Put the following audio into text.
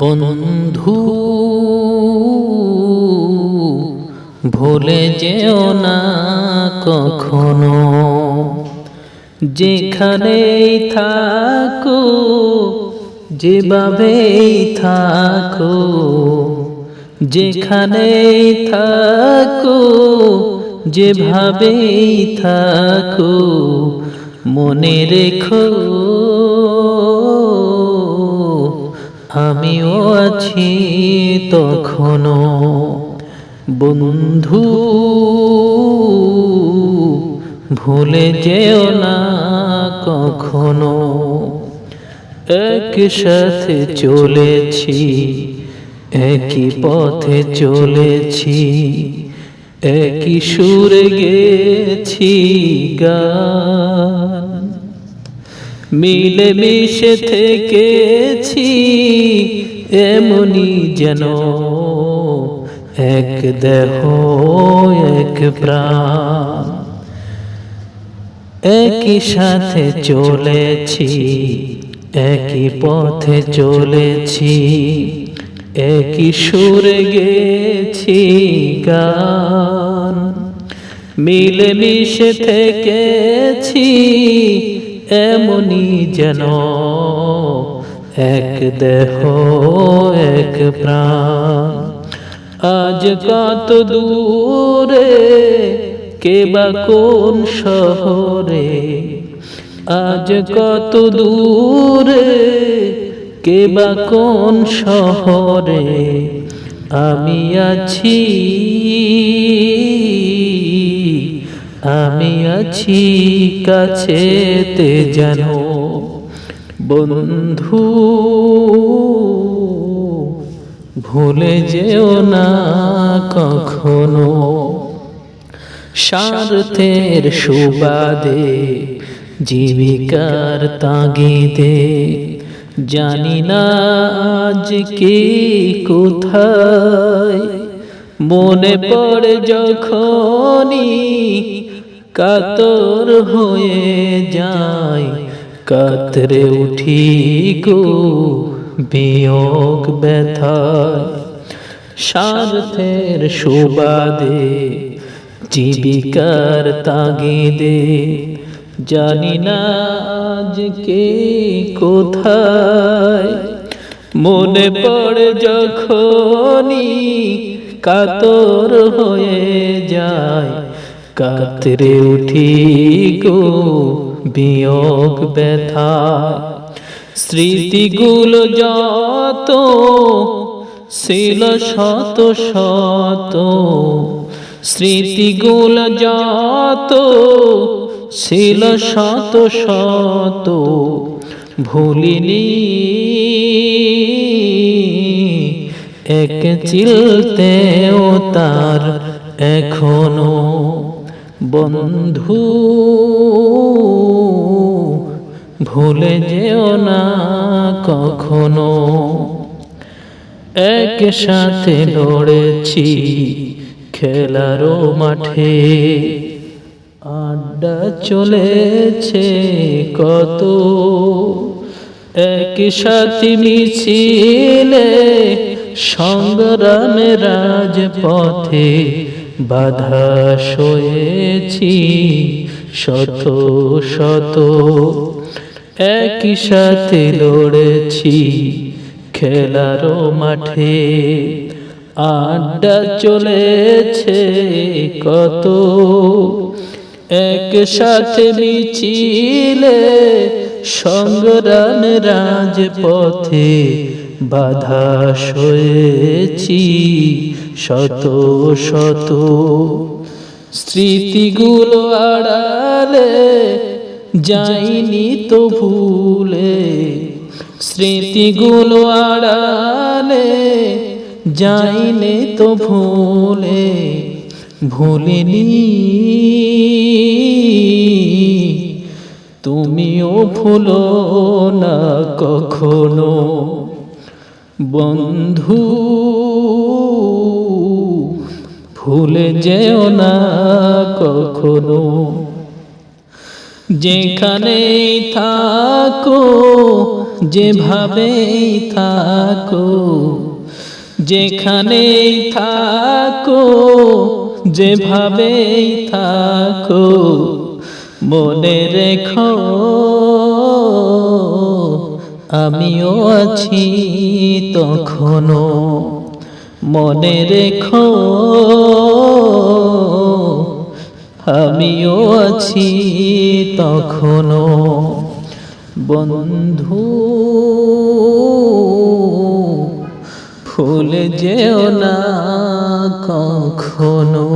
বন্ধু ভুলে যেও না কখনো, যেখানেই থাকো যেভাবেই থাকো, যেখানেই থাকো যেভাবেই থাকো, মনে রেখো আমিও আছি তখনো। বন্ধু ভুলে যেও না কখনো, একসাথে চলেছি একই পথে চলেছি, একই সুরে গেছি গান, মিলেমিশে থেকেছি এমনি যেন এক দেহ এক প্রাণ। একই সাথে চলেছি একই পথে চলেছি, একই সুরে গেছি গান, মিলেমিশে থেকেছি এমনি যেন এক দেহ এক প্রাণ। আজ কত দূরে কে বা কোন শহরে, আজ কত দূরে কে বা কোন শহরে, আমি আছি আমি আছি কাছেতে জানো। বন্ধু ভুলে যেও না কখনো, স্বার্থের সুবাদে জীবিকার তাগিদে জানি না আজ কি কোথায়, মনে পড়ে যখনই কাতর হয়ে যায়, কাতরে উঠি গো বিয়োগ ব্যথায়। স্বার্থের সুবাদে জীবিকার তাগিদে জানি না আজ কে কোথায়, মনে পড়ে যখনই কাতর হয়ে যায়, কাতরে উঠি গো বিয়োগ ব্যথায়। স্মৃতিগুলো যত ছিল শত শত, স্মৃতিগুলো যত ছিল শত শত, ভুলিনি এক চিলতেও তার এখনো। বন্ধু ভুলে যেও না কখনো, একসাথে লড়েছি খেলার মাঠে, আড্ডা চলেছে কত, একসাথে মিছিলে সংগ্রামে রাজপথে বাধা সয়েছি শত শত, একই সাথে লড়েছি খেলার মাঠে, আড্ডা চলেছে কত, একসাথে মিছিলে সংগ্রামে রাজপথে বাধা সয়েছি শত শত। স্মৃতিগুলো আড়ালে যাইনি তো ভুলে, স্মৃতিগুলো আড়ালে যাইনি তো ভুলে, ভুলিনি তুমিও ভুলো না কখনো। বন্ধু ভুলে যেও না কখনো। যেখানেই থাকো যেভাবেই থাকো, যেখানেই থাকো যেভাবেই থাকো, মনে রেখো আমিও আছি তখনো। মনে রেখো আমিও আছি তখনো। বন্ধু ভুলে যেও না কখনো।